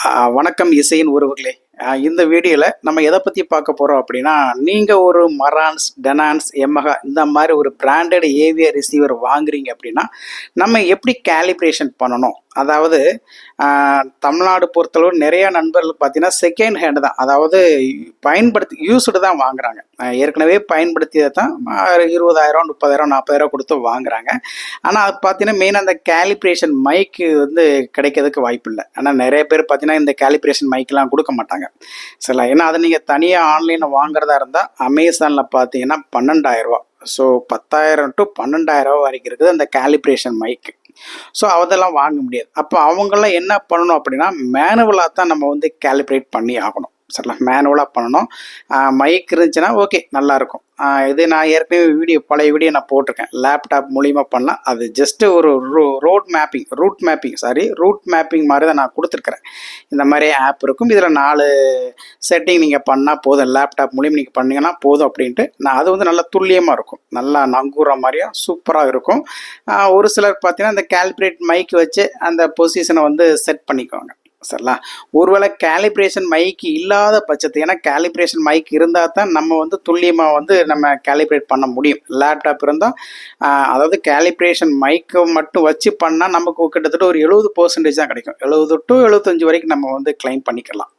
வணக்கம் இசையின் உறவுகளே. இந்த வீடியோவில் நம்ம எதை பற்றி பார்க்க போகிறோம் அப்படின்னா, நீங்கள் ஒரு மரான்ஸ், டெனான்ஸ், எமஹா இந்த மாதிரி ஒரு பிராண்டட் ஏவிஆர் ரிசீவர் வாங்குறீங்க அப்படின்னா, நம்ம எப்படி கேலிப்ரேஷன் பண்ணணும்? அதாவது தமிழ்நாடு பொறுத்தளவு நிறைய நண்பர்கள் பார்த்தீங்கன்னா செகண்ட் ஹேண்டு தான், அதாவது யூஸ்டு தான் வாங்குறாங்க. ஏற்கனவே பயன்படுத்தியதை தான் 20,000, 30,000, 40,000 கொடுத்து வாங்குறாங்க. ஆனால் அது பார்த்தீங்கன்னா மெயினாக அந்த கேலிப்ரேஷன் மைக்கு வந்து கிடைக்கிறதுக்கு வாய்ப்பு இல்லை. ஆனால் நிறைய பேர் பார்த்தீங்கன்னா இந்த கேலிப்ரேஷன் மைக்கெலாம் கொடுக்க மாட்டாங்க சரிங்களா. ஏன்னா அதை நீங்கள் தனியாக ஆன்லைனில் வாங்குறதா இருந்தால் அமேசானில் பார்த்தீங்கன்னா 12,000 ரூபா. ஸோ 10,000 to 12,000 வரைக்கும் இருக்குது அந்த கேலிப்ரேஷன் மைக்கு. ஸோ அதெல்லாம் வாங்க முடியாது. அப்போ அவங்களாம் என்ன பண்ணணும் அப்படின்னா, மேனுவலாக தான் நம்ம வந்து கேலிப்ரேட் பண்ணி ஆகணும் சரிங்களா. மேனுவலாக பண்ணணும். மைக் இருந்துச்சுன்னா ஓகே, நல்லாயிருக்கும். இது நான் ஏற்கனவே பழைய வீடியோ நான் போட்டிருக்கேன். லேப்டாப் மூலிமா பண்ணலாம். அது ஜஸ்ட்டு ஒரு ரூட் மேப்பிங் மாதிரி தான் நான் கொடுத்துருக்குறேன். இந்த மாதிரி ஆப் இருக்கும். இதில் 4 செட்டிங் நீங்கள் பண்ணால் போதும். லேப்டாப் மூலியம் நீங்கள் பண்ணிங்கன்னா போதும் அப்படின்ட்டு அது வந்து நல்லா துல்லியமாக இருக்கும். நல்லா நங்கூற மாதிரியும் சூப்பராக இருக்கும். ஒரு சிலர் பார்த்தீங்கன்னா இந்த கேல்குலேட் மைக் வச்சு அந்த பொசிஷனை வந்து செட் பண்ணிக்குவாங்க சரிங்களா. ஒருவேளை கேலிப்ரேஷன் மைக் இல்லாத பட்சத்து, ஏன்னா கேலிப்ரேஷன் மைக் இருந்தால் தான் நம்ம வந்து துல்லியமாக வந்து நம்ம கேலிப்ரேட் பண்ண முடியும். லேப்டாப் இருந்தால் அதாவது கேலிப்ரேஷன் மைக்கை மட்டும் வச்சு பண்ணால் நமக்கு கிட்டத்தட்ட ஒரு 70% தான் கிடைக்கும். 70 to 75 வரைக்கும் நம்ம வந்து கிளைம் பண்ணிக்கலாம்.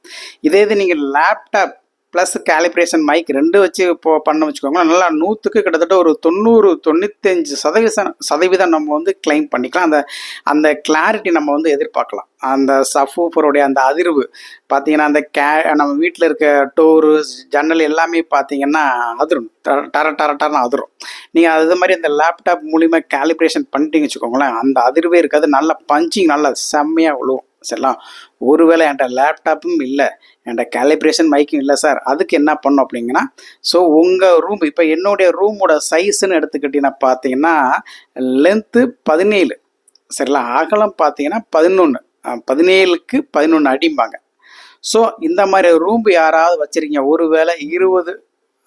இதே இது நீங்கள் லேப்டாப் ப்ளஸ் கேலிப்ரேஷன் மைக் 2 வச்சு இப்போ பண்ண வச்சுக்கோங்களேன், நல்லா 100க்கு கிட்டத்தட்ட ஒரு 90-95% நம்ம வந்து கிளைம் பண்ணிக்கலாம். அந்த கிளாரிட்டி நம்ம வந்து எதிர்பார்க்கலாம். அந்த சஃபூஃபருடைய அந்த அதிர்வு பார்த்தீங்கன்னா, அந்த நம்ம வீட்டில் இருக்க டோரு, ஜன்னல் எல்லாமே பார்த்தீங்கன்னா அதிரும், டரன்னு அதிரும். நீங்கள் அது மாதிரி அந்த லேப்டாப் மூலிமா கேலிப்ரேஷன் பண்ணிட்டீங்க வச்சுக்கோங்களேன், அந்த அதிர்வே இருக்காது. நல்லா பஞ்சிங் நல்லா செம்மையாக விழுவும் சரிங்களா. ஒருவேளை என்கிட்ட லேப்டாப்பும் இல்லை, என்கிட்ட கேலிப்ரேஷன் மைக்கும் இல்லை சார், அதுக்கு என்ன பண்ணும் அப்படிங்கன்னா, ஸோ உங்கள் ரூம் இப்போ என்னுடைய ரூமோட சைஸுன்னு எடுத்துக்கிட்டீங்கன்னா பார்த்தீங்கன்னா லென்த்து 17 சரிங்களா, அகலம் பார்த்தீங்கன்னா 11, 17க்கு 11 அடிம்பாங்க. ஸோ இந்த மாதிரி ரூம் யாராவது வச்சுருக்கீங்க, ஒருவேளை 20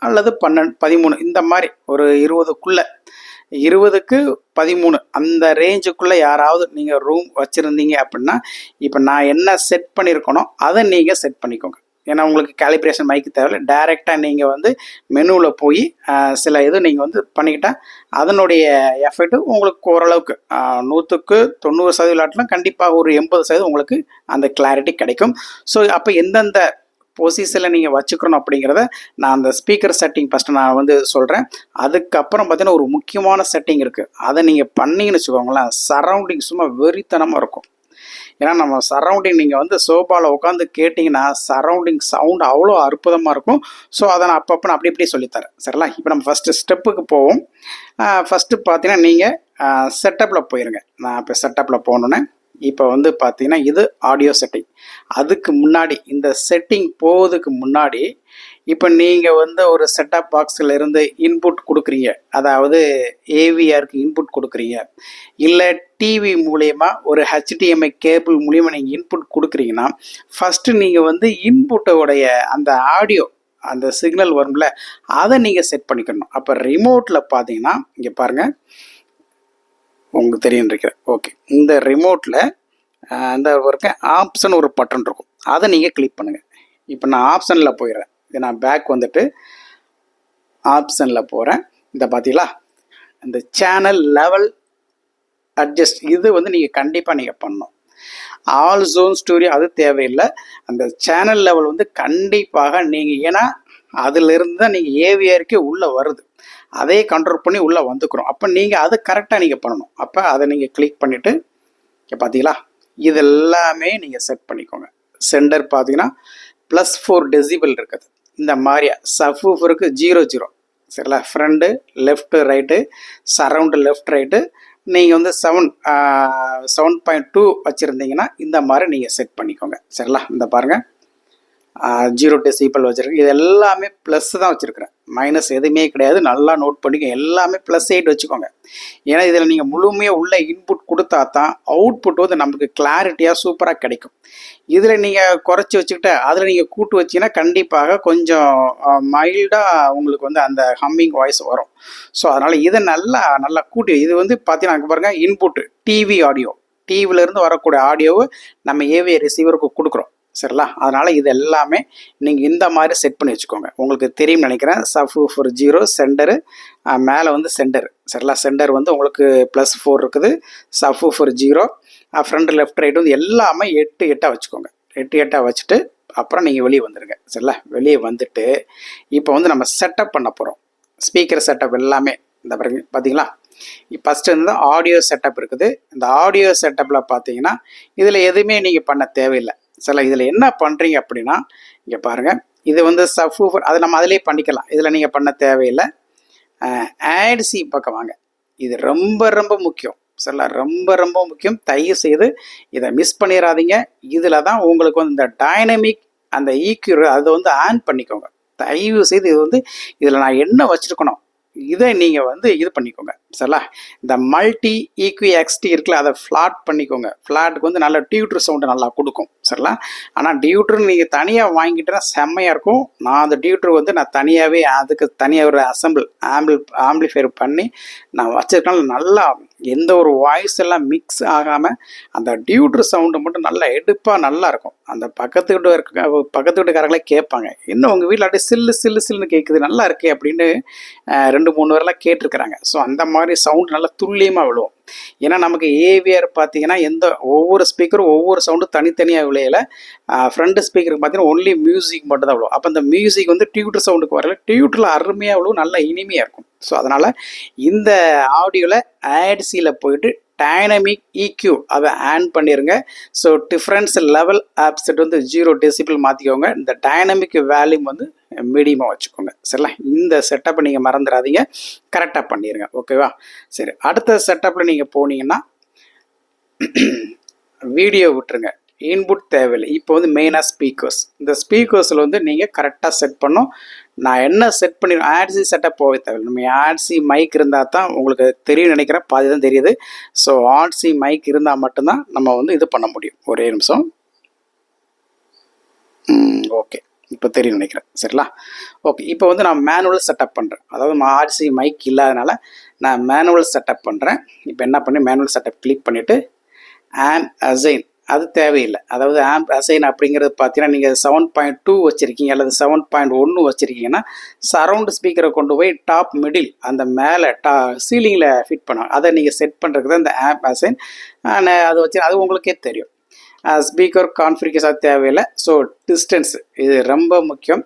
அல்லது 12, 13 இந்த மாதிரி ஒரு 20க்குள்ளே 20க்கு 13 அந்த ரேஞ்சுக்குள்ளே யாராவது நீங்கள் ரூம் வச்சுருந்தீங்க அப்படின்னா, இப்போ நான் என்ன செட் பண்ணியிருக்கணும் அதை நீங்கள் செட் பண்ணிக்கோங்க. ஏன்னா உங்களுக்கு கேலிப்ரேஷன் மைக்கு தேவையில்லை. டைரெக்டாக நீங்கள் வந்து மெனுவில் போய் சில இது நீங்கள் வந்து பண்ணிக்கிட்டால் அதனுடைய எஃபெக்ட் உங்களுக்கு ஓரளவுக்கு 100க்கு 90% கண்டிப்பாக ஒரு 80% உங்களுக்கு அந்த கிளாரிட்டி கிடைக்கும். ஸோ அப்போ எந்தெந்த பொசிஷனில் நீங்கள் வச்சுக்கணும் அப்படிங்கிறத நான் அந்த ஸ்பீக்கர் செட்டிங் ஃபஸ்ட்டு நான் வந்து சொல்கிறேன். அதுக்கப்புறம் பார்த்தீங்கன்னா ஒரு முக்கியமான செட்டிங் இருக்குது. அதை நீங்கள் பண்ணிங்கன்னு வச்சுக்கோங்களேன், சரௌண்டிங் சும்மா வெறித்தனமாக இருக்கும். ஏன்னா நம்ம சரௌண்டிங் நீங்கள் வந்து சோஃபாவில் உட்காந்து கேட்டிங்கன்னா சரௌண்டிங் சவுண்ட் அவ்வளோ அற்புதமாக இருக்கும். ஸோ அதை நான் அப்பப்போ நான் அப்படி சொல்லித்தரேன் சரிங்களா. இப்போ நம்ம ஃபஸ்ட்டு ஸ்டெப்புக்கு போவோம். ஃபஸ்ட்டு பார்த்தீங்கன்னா நீங்கள் செட்டப்பில் போயிருங்க. நான் இப்போ செட்டப்பில் போகணுன்னே இப்போ வந்து பார்த்தீங்கன்னா இது ஆடியோ செட்டிங். அதுக்கு முன்னாடி இந்த செட்டிங் போவதுக்கு முன்னாடி இப்போ நீங்கள் வந்து ஒரு செட்டப் பாக்ஸில் இருந்து இன்புட் கொடுக்குறீங்க, அதாவது ஏவிஆருக்கு இன்புட் கொடுக்குறீங்க, இல்லை டிவி மூலயமா ஒரு ஹெச்டிஎம்ஐ கேபிள் மூலியமாக நீங்கள் இன்புட் கொடுக்குறீங்கன்னா, ஃபஸ்ட்டு நீங்கள் வந்து இன்புட்டோடைய அந்த ஆடியோ அந்த சிக்னல் வரும்ல, அதை நீங்கள் செட் பண்ணிக்கணும். அப்போ ரிமோட்டில் பார்த்தீங்கன்னா இங்கே பாருங்கள், உங்களுக்கு தெரியும் இருக்கிறேன். ஓகே, இந்த ரிமோட்டில் இந்த இருக்க ஆப்ஷன் ஒரு பட்டன் இருக்கும், அதை நீங்கள் கிளிக் பண்ணுங்கள். இப்போ நான் ஆப்ஷனில் போயிடுறேன். இது நான் பேக் வந்துட்டு ஆப்ஷனில் போகிறேன். இந்த பார்த்தீங்களா, இந்த சேனல் லெவல் அட்ஜஸ்ட் இது வந்து நீங்கள் கண்டிப்பாக நீங்கள் பண்ணணும். ஆல் ஜோன் ஸ்டோரி அது தேவையில்லை. அந்த சேனல் லெவல் வந்து கண்டிப்பாக நீங்கள், ஏன்னா அதிலிருந்து தான் நீங்கள் ஏவிஆருக்கே உள்ளே வருது, அதே கண்ட்ரோல் பண்ணி உள்ளே வந்துக்கிறோம். அப்போ நீங்கள் அதை கரெக்டாக நீங்கள் பண்ணணும். அப்போ அதை நீங்கள் கிளிக் பண்ணிவிட்டு பார்த்தீங்களா, இது எல்லாமே நீங்கள் செட் பண்ணிக்கோங்க. சென்டர் பார்த்தீங்கன்னா +4 decibel இருக்குது. இந்த மாதிரியா சஃபூஃபருக்கு 0 சரிங்களா. Front left right, surround left right, நீங்கள் வந்து 7.2 வச்சுருந்தீங்கன்னா இந்த மாதிரி நீங்கள் செட் பண்ணிக்கோங்க சரிங்களா. இந்த பாருங்கள் 0 decibel வச்சுருக்கேன். இது எல்லாமே ப்ளஸ் தான் வச்சுருக்கிறேன், மைனஸ் எதுவுமே கிடையாது. நல்லா நோட் பண்ணிக்க, எல்லாமே +8 வச்சுக்கோங்க. ஏன்னா இதில் நீங்கள் முழுமையாக உள்ள இன்புட் கொடுத்தா தான் அவுட்புட் வந்து நமக்கு கிளாரிட்டியாக சூப்பராக கிடைக்கும். இதில் நீங்கள் குறைச்சி வச்சுக்கிட்டு அதில் நீங்கள் கூட்டு வச்சிங்கன்னா கண்டிப்பாக கொஞ்சம் மைல்டாக உங்களுக்கு வந்து அந்த ஹம்மிங் வாய்ஸ் வரும். ஸோ அதனால் இதை நல்லா கூட்டி, இது வந்து பார்த்தீங்கன்னா அங்கே பாருங்கள், இன்புட்டு டிவி ஆடியோ, டிவிலேருந்து வரக்கூடிய ஆடியோவை நம்ம ஏவிஆர் ரிசீவருக்கு கொடுக்குறோம். சரிங்களா? அதனால் இது எல்லாமே நீங்கள் இந்த மாதிரி செட் பண்ணி வச்சுக்கோங்க. உங்களுக்கு தெரியும்னு நினைக்கிறேன். சப்வூஃபர் 0 சென்டரு, மேலே வந்து சென்டர், சரிங்களா? சென்டர் வந்து உங்களுக்கு +4 இருக்குது, சப்வூஃபர் 0, ஃப்ரண்ட் லெஃப்ட் ரைட் வந்து எல்லாமே 8 8 வச்சுக்கோங்க. 8 8 வச்சுட்டு அப்புறம் நீங்கள் வெளியே வந்துடுங்க, சரிங்களா? வெளியே வந்துட்டு இப்போ வந்து நம்ம செட்டப் பண்ண போகிறோம். ஸ்பீக்கர் செட்டப் எல்லாமே இந்த பாருங்க, பார்த்தீங்களா? ஃபஸ்ட்டு வந்து ஆடியோ செட்டப் இருக்குது. இந்த ஆடியோ செட்டப்பில் பார்த்தீங்கன்னா இதில் எதுவுமே நீங்கள் பண்ண தேவையில்லை. சரிங்களா? இதில் என்ன பண்ணுறீங்க அப்படின்னா, இங்கே பாருங்கள், இது வந்து சப்வூஃபர், அதை நம்ம அதிலே பண்ணிக்கலாம். இதில் நீங்கள் பண்ண தேவையில்லை. ஆட்சி பக்கம் வாங்க. இது ரொம்ப ரொம்ப முக்கியம், சரிங்களா? ரொம்ப ரொம்ப முக்கியம். தயவு செய்து இதை மிஸ் பண்ணிடாதீங்க. இதில் தான் உங்களுக்கு வந்து இந்த டைனமிக் அந்த ஈக்யூ அதை வந்து ஆன் பண்ணிக்கோங்க. தயவு செய்து இது வந்து இதில் நான் என்ன வச்சுருக்கணும், இதை நீங்கள் வந்து இது பண்ணிக்கோங்க, சரிங்களா? இந்த மல்டி ஈக்வி எக்ஸ்டி இருக்குல்ல, அதை ஃப்ளாட் பண்ணிக்கோங்க. ஃப்ளாட்டுக்கு வந்து நல்ல டியூட்ரு சவுண்டு நல்லா கொடுக்கும், சரிங்களா? ஆனால் டியூட்ரு நீங்கள் தனியாக வாங்கிட்டேன்னா செம்மையாக இருக்கும். நான் அந்த டியூட்ரு வந்து நான் தனியாகவே அதுக்கு தனியாக ஒரு ஆம்பிளிஃபையர் பண்ணி நான் வச்சுருக்கனால நல்லா எந்த ஒரு வாய்ஸ் எல்லாம் மிக்ஸ் ஆகாமல் அந்த டியூட்ரு சவுண்டு மட்டும் நல்லா எடுப்பாக நல்லா இருக்கும். அந்த பக்கத்து வீட்டுக்காரங்களே கேட்பாங்க, இன்னும் உங்கள் வீட்டில் அப்படியே சில்லு சில்லு சில்லுன்னு கேட்குது, நல்லா இருக்கே அப்படின்னு 2 3 பேரெலாம் கேட்டிருக்கிறாங்க. ஸோ அந்த மாதிரி சவுண்டு நல்லா துல்லியமாக விழுவும். ஏன்னா நமக்கு ஏவிஆர் பார்த்தீங்கன்னா ஒவ்வொரு ஸ்பீக்கரும் ஒவ்வொரு சவுண்டும் தனித்தனியாக விளையலை. ஃப்ரண்ட் ஸ்பீக்கருக்கு பார்த்தீங்கன்னா ஒன்லி மியூசிக் மட்டும் தான் விழுவும். அப்போ அந்த மியூசிக் வந்து டியூட்டர் சவுண்டுக்கு வரல, டியூட்டரில் அருமையாக விழுவும், நல்லா இனிமையாக இருக்கும். ஸோ அதனால் இந்த ஆடியோவில் ஆட்சியில் போயிட்டு டைனமிக் EQ அதை ஆன் பண்ணிடுங்க. ஸோ டிஃப்ரென்ஸ் லெவல் ஆப்செட் வந்து 0 டெசிபிள் மாற்றிக்கோங்க. இந்த டைனமிக் வேல்யூம் வந்து மீடியமாக வச்சுக்கோங்க, சரிங்களா? இந்த செட்டப்பை நீங்கள் மறந்துடாதீங்க, கரெக்டாக பண்ணிடுங்க, ஓகேவா? சரி, அடுத்த செட்டப்பில் நீங்கள் போனீங்கன்னா வீடியோ விட்டுருங்க, இன்புட் தேவையில்லை. இப்போ வந்து மெயினாக ஸ்பீக்கர்ஸ். இந்த ஸ்பீக்கர்ஸில் வந்து நீங்கள் கரெக்டாக செட் பண்ணணும். நான் என்ன செட் பண்ணி ஆட்சி செட்டப் போக தேவையில்லை. நம்ம ஆட்சி மைக் இருந்தால் தான் உங்களுக்கு தெரியும் நினைக்கிறேன், பாதி தான் தெரியுது. ஸோ ஆட்சி மைக் இருந்தால் மட்டும்தான் நம்ம வந்து இது பண்ண முடியும். ஒரே நிமிஷம். ஓகே, இப்போ தெரியும் நினைக்கிறேன், சரிங்களா? ஓகே, இப்போ வந்து நான் மேனுவல் செட்டப் பண்ணுறேன். அதாவது ஆர்சி மைக் இல்லாதனால நான் மேனுவல் செட்டப் பண்ணுறேன். இப்போ என்ன பண்ணி மேனுவல் செட்டப் கிளிக் பண்ணிவிட்டு ஆம்ப் அசைன், அது தேவையில்லை. அதாவது ஆம்ப் அசைன் அப்படிங்கிறது பார்த்தீங்கன்னா நீங்கள் 7.2 வச்சுருக்கீங்க அல்லது 7.1 வச்சுருக்கீங்கன்னா சரவுண்ட் ஸ்பீக்கரை கொண்டு போய் டாப் மிடில் அந்த மேலே சீலிங்கில் ஃபிட் பண்ணணும். அதை நீங்கள் செட் பண்ணுறதுக்கு தான் இந்த ஆம்ப் அசைன். அது வச்சு அது உங்களுக்கே தெரியும். ஸ்பீக்கர் கான்ஃபிகரேஷன் தேவையில்லை. ஸோ டிஸ்டன்ஸ் இது ரொம்ப முக்கியம்.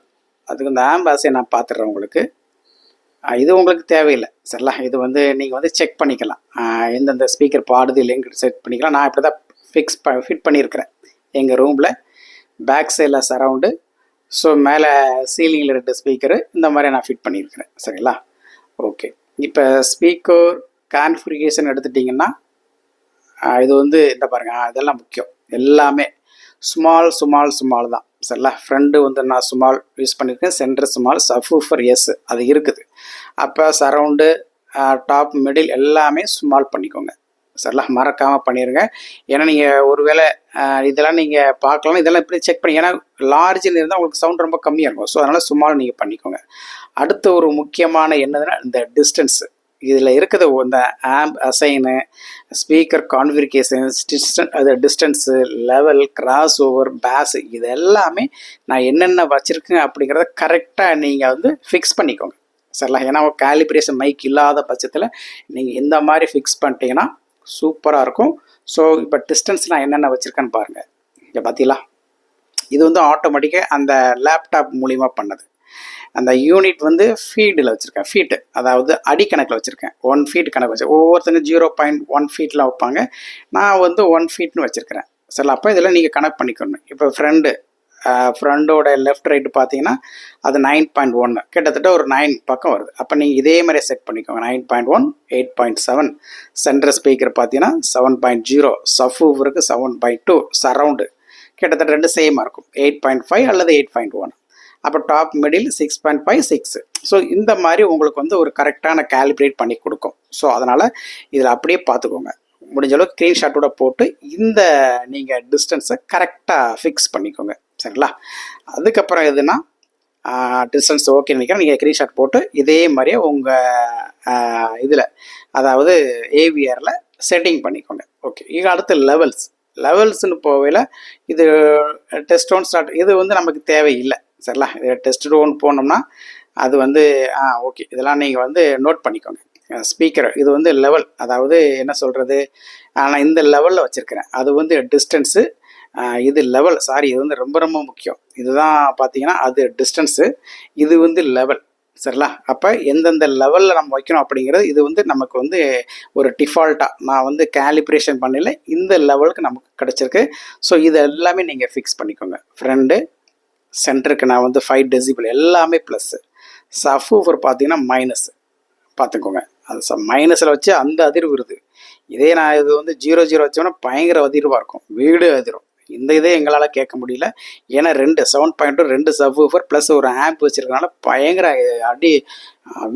அதுக்கு இந்த ஆம்ப் அசைன் நான் பார்த்துட்றேன் உங்களுக்கு. இது உங்களுக்கு தேவையில்லை, சரிங்களா? இது வந்து நீங்கள் வந்து செக் பண்ணிக்கலாம், எந்தெந்த ஸ்பீக்கர் பாடுது இல்லைன்னு செட் பண்ணிக்கலாம். நான் இப்படி தான் ஃபிட் பண்ணியிருக்கிறேன் எங்கள் ரூமில். பேக் சைடில் சரவுண்டு, ஸோ மேலே சீலிங்கில் 2 ஸ்பீக்கரு, இந்த மாதிரி நான் ஃபிட் பண்ணியிருக்கிறேன், சரிங்களா? ஓகே, இப்போ ஸ்பீக்கர் கான்ஃபிகரேஷன் எடுத்துட்டிங்கன்னா இது வந்து இந்த பாருங்கள், இதெல்லாம் முக்கியம். எல்லாமே ஸ்மால் தான், சரிங்களா? ஃப்ரண்ட்டு வந்து நான் ஸ்மால் யூஸ் பண்ணியிருக்கேன், சென்டர் ஸ்மால், சப்வூஃபர் எஸ் அது இருக்குது. அப்போ சரவுண்டு டாப் மிடில் எல்லாமே ஸ்மால் பண்ணிக்கோங்க, சரிங்களா? மறக்காமல் பண்ணிடுங்க. ஏன்னா நீங்கள் ஒருவேளை இதெல்லாம் நீங்கள் பார்க்கலாம், இதெல்லாம் இப்படி செக் பண்ணி, ஏன்னா லார்ஜில் இருந்தால் உங்களுக்கு சவுண்ட் ரொம்ப கம்மியாக இருக்கும். ஸோ அதனால் ஸ்மால் நீங்கள் பண்ணிக்கோங்க. அடுத்த ஒரு முக்கியமான என்னதுன்னா இந்த டிஸ்டன்ஸு. இதில் இருக்குது இந்த amp assign, speaker configuration, distance, level, cross over, bass, இது எல்லாமே நான் என்னென்ன வச்சுருக்கேன் அப்படிங்கிறத கரெக்டாக நீங்கள் வந்து ஃபிக்ஸ் பண்ணிக்கோங்க, சரிங்களா? ஏன்னா கேலிப்ரேஷன் மைக் இல்லாத பட்சத்தில் நீங்கள் இந்த மாதிரி ஃபிக்ஸ் பண்ணிட்டீங்கன்னா சூப்பராக இருக்கும். ஸோ இப்போ டிஸ்டன்ஸ் நான் என்னென்ன வச்சுருக்கேன்னு பாருங்கள். இங்கே பார்த்தீங்களா, இது வந்து ஆட்டோமேட்டிக்காக அந்த லேப்டாப் மூலிமா பண்ணது. அந்த யூனிட் வந்து ஃபீட்டில் வச்சுருக்கேன், ஃபீட்டு அதாவது அடிக்கணக்கில் வச்சுருக்கேன். 1 ஃபீட் கணக்கு வச்சு ஒவ்வொருத்தங்க 0.1 ஃபீட்லாம் வைப்பாங்க. நான் வந்து 1 ஃபீட்னு வச்சுருக்கிறேன், சரிங்களா? அப்போ இதெல்லாம் நீங்கள் கனெக்ட் பண்ணிக்கணும். இப்போ ஃப்ரண்டோட லெஃப்ட் ரைட்டு பார்த்தீங்கன்னா அது 9.1, கிட்டத்தட்ட ஒரு 9 பக்கம் வருது. அப்போ நீங்கள் இதே மாதிரி செட் பண்ணிக்கோங்க. 9.1, 8.7, சென்டர் ஸ்பீக்கர் பார்த்தீங்கன்னா 7.0, சப்வூஃபருக்கு 7.2, சரவுண்டு கிட்டத்தட்ட 2 சேமாக இருக்கும், 8.5 அல்லது 8.1. அப்போ டாப் மிடில் 6.5, 6. ஸோ இந்த மாதிரி உங்களுக்கு வந்து ஒரு கரெக்டான கேலிப்ரேட் பண்ணி கொடுக்கும். ஸோ அதனால் இதில் அப்படியே பார்த்துக்கோங்க. முடிஞ்ச அளவுக்கு ஸ்க்ரீன்ஷாட்டோட போட்டு இந்த நீங்கள் டிஸ்டன்ஸை கரெக்டாக ஃபிக்ஸ் பண்ணிக்கோங்க, சரிங்களா? அதுக்கப்புறம் எதுனா டிஸ்டன்ஸ் ஓகே நினைக்கிறேன், நீங்கள் ஸ்க்ரீன்ஷாட் போட்டு இதே மாதிரியே உங்கள் இதில் அதாவது ஏவிஆரில் செட்டிங் பண்ணிக்கோங்க. ஓகே, இது அடுத்து லெவல்ஸ். லெவல்ஸ்னு போகையில் இது டெஸ்ட் ஒன் ஸ்டார்ட், இது வந்து நமக்கு தேவையில்லை. சரிங்களா? இது டெஸ்ட் ஒன் போனோம்னா அது வந்து ஓகே, இதெல்லாம் நீங்கள் வந்து நோட் பண்ணிக்கோங்க. ஸ்பீக்கர் இது வந்து லெவல், அதாவது என்ன சொல்கிறது, நான் இந்த லெவலில் வச்சுருக்கிறேன். அது வந்து டிஸ்டன்ஸு, இது லெவல், சாரி, இது வந்து ரொம்ப ரொம்ப முக்கியம். இதுதான் பார்த்தீங்கன்னா அது டிஸ்டன்ஸு, இது வந்து லெவல். சரிங்களா? அப்போ எந்தெந்த லெவலில் நம்ம வைக்கணும் அப்படிங்கிறது இது வந்து நமக்கு வந்து ஒரு டிஃபால்ட்டாக நான் வந்து கேலிப்ரேஷன் பண்ணல, இந்த லெவலுக்கு நமக்கு கிடச்சிருக்கு. ஸோ இது எல்லாமே நீங்கள் ஃபிக்ஸ் பண்ணிக்கோங்க. ஃப்ரெண்டு சென்டருக்கு நான் வந்து 5 டெசிபிள் எல்லாமே ப்ளஸ்ஸு. சப்வூஃபர் பார்த்தீங்கன்னா மைனஸ் பார்த்துக்கோங்க. அது மைனஸில் வச்சு அந்த அதிர்வு வருது. இதே நான் இது வந்து 0 வச்சோன்னா பயங்கர அதிர்வாக இருக்கும், வீடு அதிரும். இந்த இதே எங்களால் கேட்க முடியல. ஏன்னா 7.2 2 சப்வூஃபர் ப்ளஸ் ஒரு ஆம்ப் வச்சுருக்கனால பயங்கர அடி,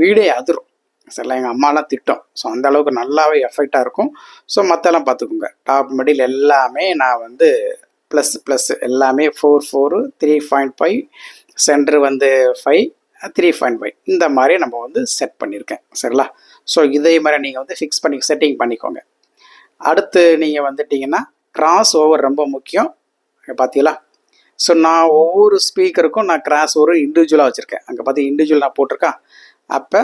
வீடே அதிரும். சரிங்களா? எங்கள் அம்மாலாம் திட்டம். ஸோ அந்த அளவுக்கு நல்லாவே எஃபெக்டாக இருக்கும். ஸோ மற்றெல்லாம் பார்த்துக்கோங்க. டாப் மிடில் எல்லாமே நான் வந்து ப்ளஸ் எல்லாமே 4 3.5, சென்டர் வந்து 5 3.5 இந்த மாதிரி நம்ம வந்து செட் பண்ணியிருக்கேன். சரிங்களா? ஸோ இதே மாதிரி நீங்கள் வந்து ஃபிக்ஸ் பண்ணி செட்டிங் பண்ணிக்கோங்க. அடுத்து நீங்கள் வந்துட்டிங்கன்னா கிராஸ் ஓவர் ரொம்ப முக்கியம். பார்த்தீங்களா? ஸோ நான் ஒவ்வொரு ஸ்பீக்கருக்கும் நான் கிராஸ் ஓவர் இண்டிவிஜுவலாக வச்சுருக்கேன். அங்கே பார்த்து இண்டிவிஜுவல் நான் போட்டிருக்கேன். அப்போ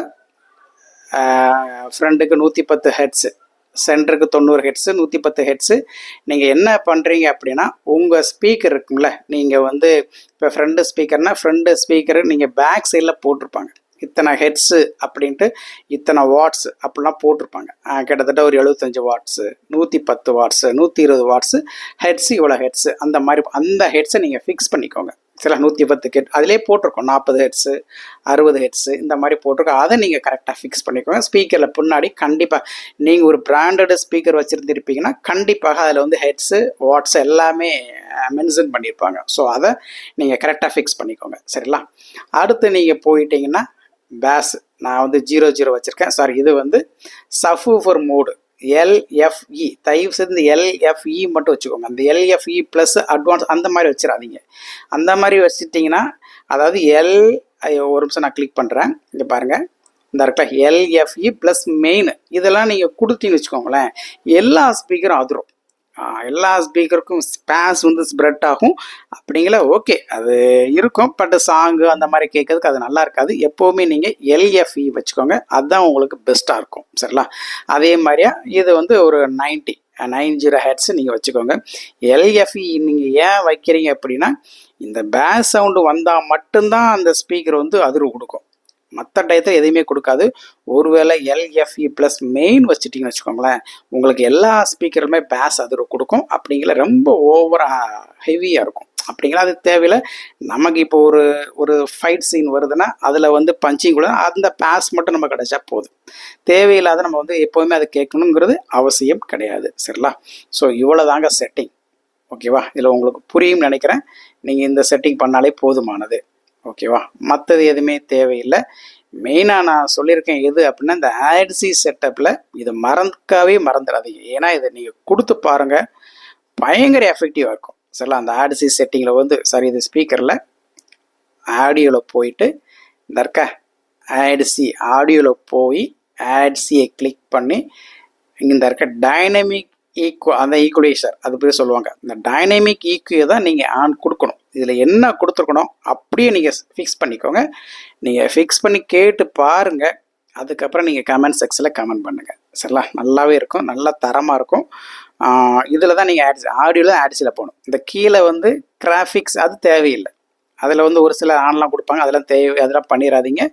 ஃப்ரண்ட்டுக்கு 110 ஹெட்ஸு, சென்டருக்கு 90 ஹெட்ஸு, 110 ஹெட்ஸு. நீங்கள் என்ன பண்ணுறீங்க அப்படின்னா, உங்கள் ஸ்பீக்கர் இருக்குங்கள, நீங்கள் வந்து இப்போ ஃப்ரண்ட் ஸ்பீக்கரு நீங்கள் பேக் சைடில் போட்டிருப்பாங்க. இத்தனை ஹெட்ஸு அப்படின்ட்டு இத்தனை வாட்ஸு அப்படிலாம் போட்டிருப்பாங்க. கிட்டத்தட்ட ஒரு 75 வாட்ஸு, 110 வாட்ஸு, 120 வாட்ஸு, ஹெட்ஸு இவ்வளோ ஹெட்ஸு, அந்த மாதிரி அந்த ஹெட்ஸை நீங்கள் ஃபிக்ஸ் பண்ணிக்கோங்க. சில 110 ஹெட் அதிலே போட்டிருக்கோம், 40 ஹெட்ஸு, 60 ஹெட்ஸு இந்த மாதிரி போட்டிருக்கோம். அதை நீங்கள் கரெக்டாக ஃபிக்ஸ் பண்ணிக்கோங்க. ஸ்பீக்கரில் பின்னாடி கண்டிப்பாக நீங்கள் ஒரு பிராண்டட் ஸ்பீக்கர் வச்சுருந்துருப்பீங்கன்னா கண்டிப்பாக அதில் வந்து ஹெட்ஸு வாட்ஸ் எல்லாமே மென்ஷன் பண்ணியிருப்பாங்க. ஸோ அதை நீங்கள் கரெக்டாக ஃபிக்ஸ் பண்ணிக்கோங்க. சரிங்களா? அடுத்து நீங்கள் போயிட்டீங்கன்னா பேஸ் நான் வந்து 00 வச்சுருக்கேன். சாரி, இது வந்து சப்வூஃபர் மோடு LFE, தயவு செய்து LFE மட்டும் வச்சுக்கோங்க. அந்த LFE ப்ளஸ் அட்வான்ஸ் அந்த மாதிரி வச்சிடாதீங்க. அந்த மாதிரி வச்சுட்டிங்கன்னா, அதாவது ஒரு நிமிஷம் நான் கிளிக் பண்ணுறேன், இங்கே பாருங்கள், இந்த இருக்கல LFE ப்ளஸ் மெயின், இதெல்லாம் நீங்கள் கொடுத்தீங்கன்னு வச்சுக்கோங்களேன், எல்லா ஸ்பீக்கரும் அதிரும். எல்லா ஸ்பீக்கருக்கும் ஸ்பேஸ் வந்து ஸ்ப்ரெட் ஆகும். அப்படிங்களா? ஓகே, அது இருக்கும். பட் சாங்கு அந்த மாதிரி கேட்கறதுக்கு அது நல்லா இருக்காது. எப்போவுமே நீங்கள் LFE வச்சுக்கோங்க, அதுதான் உங்களுக்கு பெஸ்ட்டாக இருக்கும். சரிங்களா? அதே மாதிரியா இது வந்து ஒரு 90 ஹெட்ஸ் நீங்கள் வச்சுக்கோங்க. LFE நீங்கள் ஏன் வைக்கிறீங்க அப்படின்னா, இந்த பேஸ் சவுண்டு வந்தால் மட்டும்தான் அந்த ஸ்பீக்கர் வந்து அதிர்வு கொடுக்கும். மற்ற டயத்தில் எதையுமே கொடுக்காது. ஒருவேளை LFE ப்ளஸ் மெயின் வச்சுட்டிங்கன்னு வச்சுக்கோங்களேன், உங்களுக்கு எல்லா ஸ்பீக்கருமே பேஸ் அதிர்வு கொடுக்கும். அப்படிங்கிற ரொம்ப ஓவராக ஹெவியாக இருக்கும். அப்படிங்கிற அது தேவையில்லை. நமக்கு இப்போ ஒரு ஃபைட் சீன் வருதுன்னா அதில் வந்து பஞ்சிங் கூட அந்த பேஸ் மட்டும் நம்ம கிடைச்சா போதும். தேவையில்லாத நம்ம வந்து எப்போவுமே அதை கேட்கணுங்கிறது அவசியம் கிடையாது. சரிங்களா? ஸோ இவ்வளோ தாங்க செட்டிங். ஓகேவா? இதில் உங்களுக்கு புரியும் நினைக்கிறேன். நீங்கள் இந்த செட்டிங் பண்ணாலே போதுமானது. ஓகேவா? மற்றது எதுவுமே தேவையில்லை. மெயினாக நான் சொல்லியிருக்கேன் எது அப்படின்னா, இந்த ADC செட்டப்பில் இதை மறந்துடாதீங்க. ஏன்னா இதை நீங்கள் கொடுத்து பாருங்கள், பயங்கர எஃபெக்டிவாக இருக்கும். சரிங்களா? அந்த ADC செட்டிங்கில் வந்து சரி, இது ஸ்பீக்கரில் ஆடியோவில் போயிட்டு இந்த இருக்க ADC ஆடியோவில் போய் ADCயை கிளிக் பண்ணி இந்த இருக்க டைனமிக் அந்த ஈக்குவலைசர் அது பேர் சொல்லுவாங்க. இந்த டைனமிக் ஈக்குவை தான் நீங்கள் ஆன் கொடுக்கணும். இதில் என்ன கொடுத்துருக்கணும் அப்படியே நீங்கள் ஃபிக்ஸ் பண்ணிக்கோங்க. நீங்கள் ஃபிக்ஸ் பண்ணி கேட்டு பாருங்கள். அதுக்கப்புறம் நீங்கள் கமெண்ட் செக்ஷனில் கமெண்ட் பண்ணுங்கள். சரிங்களா? நல்லாவே இருக்கும், நல்லா தரமாக இருக்கும். இதில் தான் நீங்கள் ஆடியோவில் ADCயில் போகணும். இந்த கீழே வந்து கிராஃபிக்ஸ் அது தேவையில்லை. அதில் வந்து ஒரு சில ஆன்லாம் கொடுப்பாங்க, அதெல்லாம் பண்ணிடாதீங்க.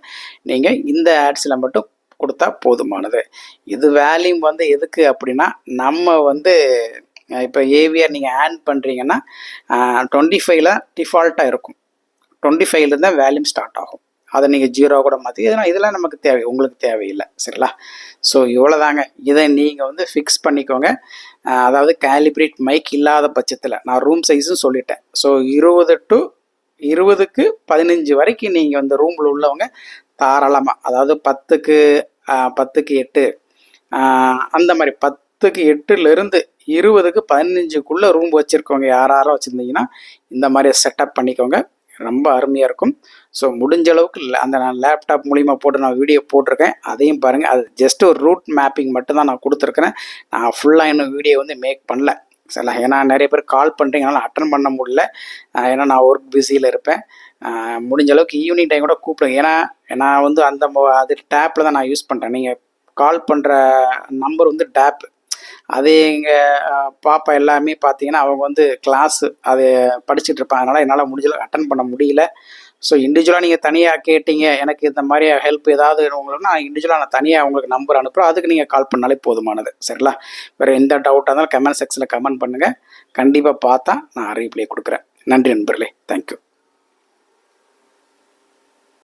நீங்கள் இந்த ADCயில் மட்டும் கொடுத்தா போதுமானது. இது வேல்யூம் வந்து எதுக்கு அப்படின்னா, நம்ம வந்து இப்போ AVR நீங்கள் ஆன் பண்ணுறீங்கன்னா 25ல் டிஃபால்ட்டாக இருக்கும். 25ல் தான் வேல்யூம் ஸ்டார்ட் ஆகும். அதை நீங்கள் 0 கூட மாற்றி, இதெல்லாம் நமக்கு உங்களுக்கு தேவையில்லை. சரிங்களா? ஸோ இவ்வளோ தாங்க. இதை நீங்கள் வந்து ஃபிக்ஸ் பண்ணிக்கோங்க. அதாவது கேலிப்ரேட் மைக் இல்லாத பட்சத்தில் நான் ரூம் சைஸும் சொல்லிட்டேன். ஸோ 20 to 20க்கு 15 வரைக்கும் நீங்கள் வந்து ரூமில் உள்ளவங்க தாராளமாக, அதாவது 10க்கு 8 அந்த மாதிரி 10க்கு 8லேருந்து 20க்கு 15க்குள்ளே ரூம் வச்சுருக்கவங்க யாரும் வச்சுருந்தீங்கன்னா இந்த மாதிரி செட்டப் பண்ணிக்கோங்க. ரொம்ப அருமையாக இருக்கும். ஸோ முடிஞ்ச அளவுக்கு அந்த நான் லேப்டாப் மூலிமா போட்டு நான் வீடியோ போட்டிருக்கேன், அதையும் பாருங்கள். அது ஜஸ்ட் ஒரு ரூட் மேப்பிங் மட்டும்தான் நான் கொடுத்துருக்குறேன். நான் ஃபுல்லாக இன்னும் வீடியோ வந்து மேக் பண்ணல. சரிங்களா. ஏன்னா நிறைய பேர் கால் பண்ணுறீங்க, என்னால் அட்டன் பண்ண முடியல. ஏன்னா நான் ஒர்க் பிஸியில் இருப்பேன். முடிஞ்ச அளவுக்கு ஈவினிங் டைம் கூட கூப்பிடுங்க. ஏன்னா நான் வந்து அது டேப்பில் தான் நான் யூஸ் பண்ணுறேன். நீங்கள் கால் பண்ணுற நம்பர் வந்து டேப். அது எங்கள் பாப்பா எல்லாமே பார்த்தீங்கன்னா அவங்க வந்து கிளாஸு அது படிச்சுட்டு இருப்பாங்க. அதனால் என்னால் முடிஞ்ச அளவுக்கு அட்டன் பண்ண முடியல. ஸோ இண்டிவிஜுவலாக நீங்கள் தனியாக கேட்டீங்க, எனக்கு இந்த மாதிரி ஹெல்ப் ஏதாவது உங்களுக்கு, நான் இண்டிவிஜுவலாக நான் தனியாக உங்களுக்கு நம்பர் அனுப்புகிறேன். அதுக்கு நீங்கள் கால் பண்ணாலே போதுமானது. சரிங்களா. வேறு எந்த டவுட்டாக இருந்தாலும் கமெண்ட் செக்ஷனில் கமெண்ட் பண்ணுங்கள். கண்டிப்பாக பார்த்தா நான் ரீப்ளை கொடுக்குறேன். நன்றி நண்பர்களே. தேங்க்யூ.